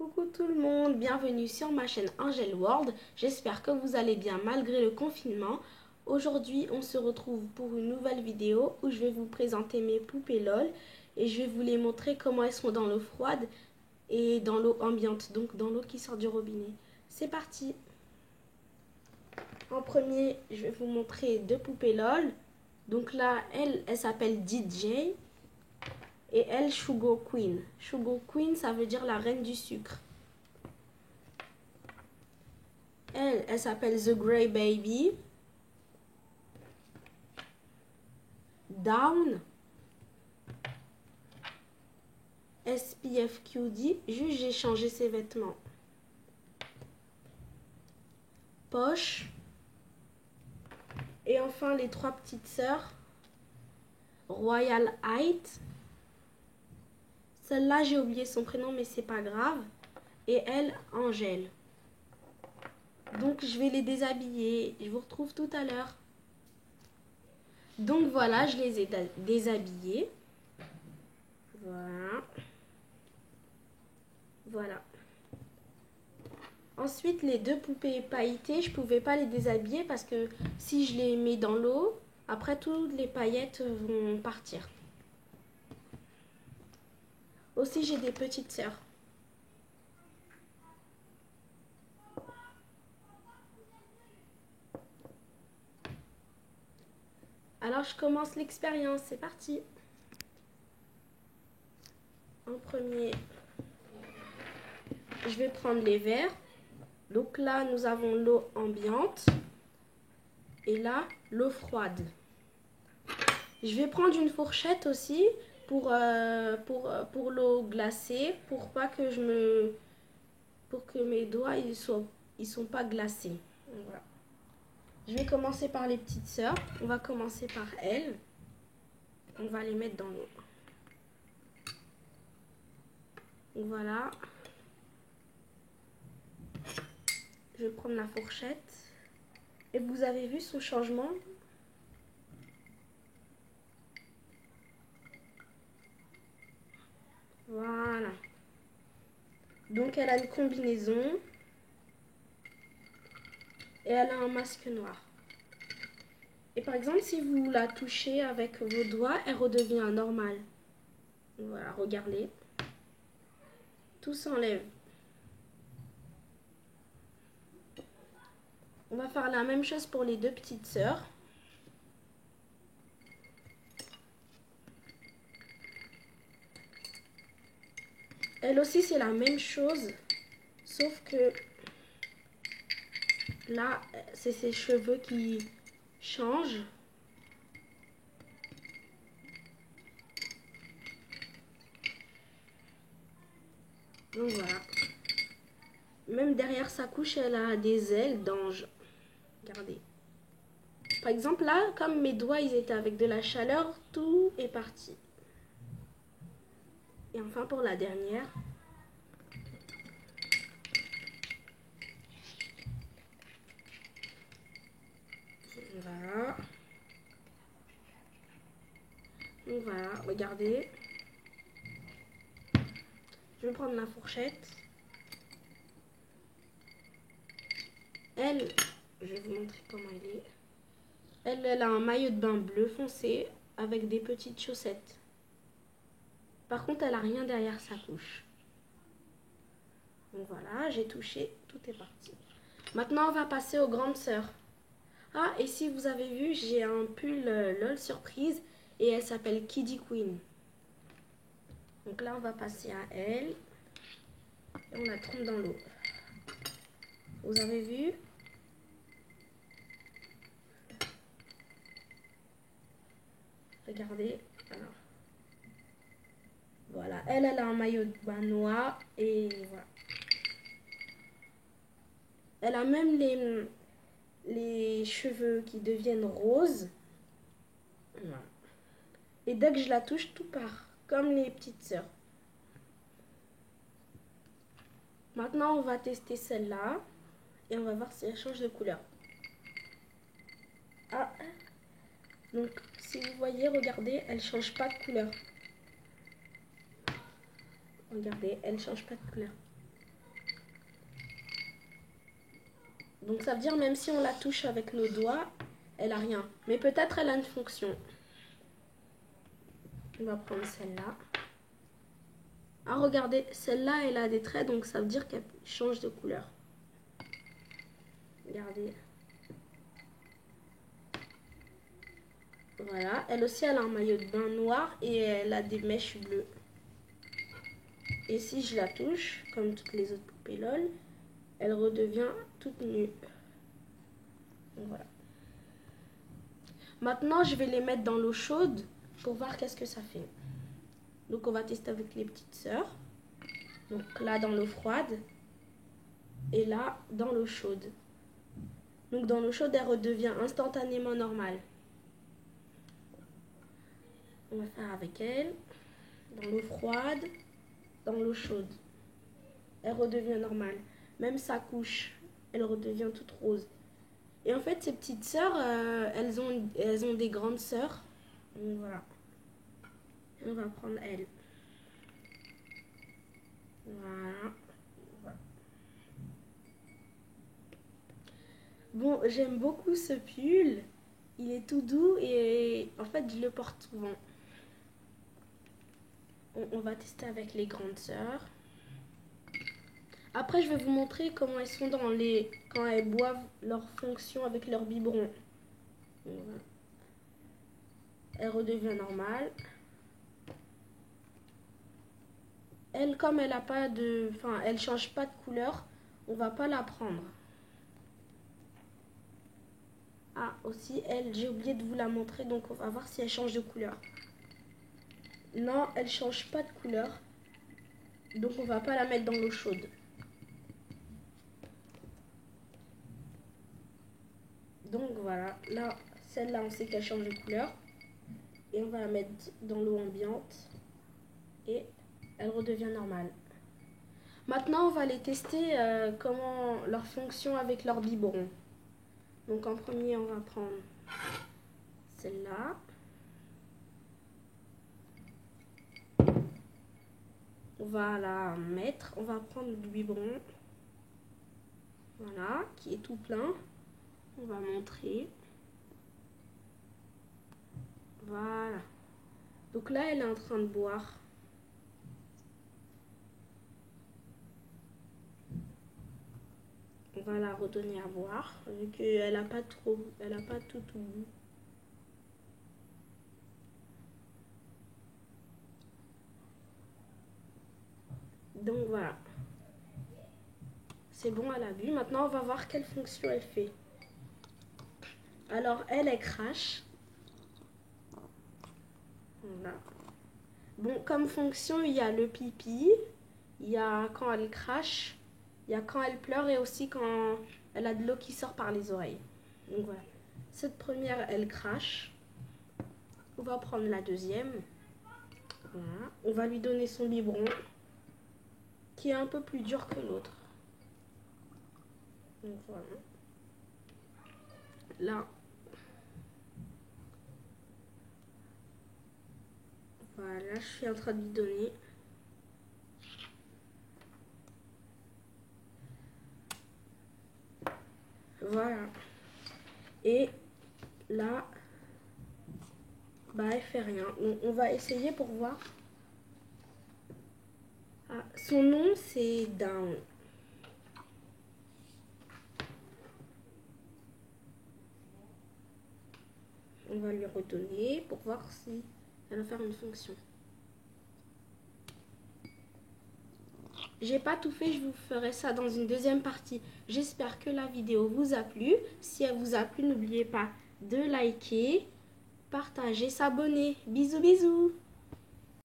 Coucou tout le monde, bienvenue sur ma chaîne Angel World. J'espère que vous allez bien malgré le confinement. Aujourd'hui, on se retrouve pour une nouvelle vidéo où je vais vous présenter mes poupées LOL et je vais vous les montrer comment elles sont dans l'eau froide et dans l'eau ambiante, donc dans l'eau qui sort du robinet. C'est parti. En premier, je vais vous montrer deux poupées LOL. Donc là, elle s'appelle DJ. Et elle, Sugar Queen. Sugar Queen, ça veut dire la reine du sucre. Elle s'appelle The Grey Baby. Down. SPF QD. Juste, j'ai changé ses vêtements. Poche. Et enfin, les trois petites sœurs. Royal Height. Celle-là, j'ai oublié son prénom, mais c'est pas grave. Et elle, Angèle. Donc, je vais les déshabiller. Je vous retrouve tout à l'heure. Donc, voilà, je les ai déshabillées. Voilà. Voilà. Ensuite, les deux poupées pailletées, je ne pouvais pas les déshabiller parce que si je les mets dans l'eau, après toutes les paillettes vont partir. Aussi, j'ai des petites sœurs. Alors, je commence l'expérience. C'est parti. En premier, je vais prendre les verres. Donc là, nous avons l'eau ambiante. Et là, l'eau froide. Je vais prendre une fourchette aussi pour l'eau glacée, pour pas que mes doigts ils sont pas glacés. Voilà. Je vais commencer par les petites sœurs. On va commencer par elles. On va les mettre dans l'eau. Voilà. Je vais prendre la fourchette. Et vous avez vu son changement? Voilà. Donc elle a une combinaison. Et elle a un masque noir. Et par exemple, si vous la touchez avec vos doigts, elle redevient normale. Voilà, regardez. Tout s'enlève. On va faire la même chose pour les deux petites sœurs. Elle aussi, c'est la même chose. Sauf que là, c'est ses cheveux qui changent. Donc voilà. Même derrière sa couche, elle a des ailes d'ange. Regardez. Par exemple, là, comme mes doigts, ils étaient avec de la chaleur, tout est parti. Et enfin, pour la dernière. Voilà. Donc voilà, regardez. Je vais prendre ma fourchette. Elle, je vais vous montrer comment elle est. Elle a un maillot de bain bleu foncé avec des petites chaussettes. Par contre, elle n'a rien derrière sa couche. Donc voilà, j'ai touché, tout est parti. Maintenant, on va passer aux grandes sœurs. Ah, et si vous avez vu, j'ai un pull LOL surprise et elle s'appelle Kiddy Queen. Donc là, on va passer à elle. Et on la trompe dans l'eau. Vous avez vu? Regardez. Alors. Voilà, elle a un maillot de bain noir et voilà. Elle a même les cheveux qui deviennent roses. Voilà. Et dès que je la touche, tout part, comme les petites sœurs. Maintenant, on va tester celle-là et on va voir si elle change de couleur. Ah, donc si vous voyez, regardez, elle change pas de couleur. Regardez, elle change pas de couleur. Donc ça veut dire même si on la touche avec nos doigts, elle a rien. Mais peut-être elle a une fonction. On va prendre celle-là. Ah regardez, celle-là elle a des traits, donc ça veut dire qu'elle change de couleur. Regardez. Voilà, elle aussi elle a un maillot de bain noir et elle a des mèches bleues. Et si je la touche, comme toutes les autres poupées LOL, elle redevient toute nue. Donc voilà. Maintenant, je vais les mettre dans l'eau chaude pour voir qu'est-ce que ça fait. Donc on va tester avec les petites sœurs. Donc là dans l'eau froide et là dans l'eau chaude. Donc dans l'eau chaude, elle redevient instantanément normale. On va faire avec elle. Dans l'eau froide, dans l'eau chaude. Elle redevient normale. Même sa couche, elle redevient toute rose. Et en fait, ces petites sœurs, elles ont des grandes sœurs. Donc voilà. On va prendre elle. Voilà. Bon, j'aime beaucoup ce pull. Il est tout doux et en fait, je le porte souvent. On va tester avec les grandes sœurs. Après, je vais vous montrer comment elles sont quand elles boivent leur fonction avec leur biberon. Voilà. Elle redevient normale. Elle, comme elle a pas de, enfin, elle change pas de couleur, on va pas la prendre. Ah, aussi, elle, j'ai oublié de vous la montrer, donc on va voir si elle change de couleur. Non, elle change pas de couleur, donc on va pas la mettre dans l'eau chaude. Donc voilà, là, celle-là, on sait qu'elle change de couleur. Et on va la mettre dans l'eau ambiante. Et elle redevient normale. Maintenant, on va les tester comment leur fonction avec leur biberon. Donc en premier, on va prendre celle-là. On va la mettre. On va prendre le biberon. Voilà, qui est tout plein. On va montrer. Voilà. Donc là, elle est en train de boire. On va la redonner à boire, vu qu'elle n'a pas tout bu. Donc voilà. C'est bon, elle a bu. Maintenant, on va voir quelle fonction elle fait. Alors, elle crache. Voilà. Bon, comme fonction, il y a le pipi, il y a quand elle crache, il y a quand elle pleure et aussi quand elle a de l'eau qui sort par les oreilles. Donc voilà. Cette première, elle crache. On va prendre la deuxième. Voilà. On va lui donner son biberon, qui est un peu plus dur que l'autre. Donc voilà. Là. Voilà, je suis en train de lui donner. Voilà. Et là, bah elle fait rien. On va essayer pour voir. Ah, son nom c'est Down. On va lui redonner pour voir si elle va faire une fonction. J'ai pas tout fait, je vous ferai ça dans une deuxième partie. J'espère que la vidéo vous a plu. Si elle vous a plu, n'oubliez pas de liker, partager, s'abonner. Bisous bisous.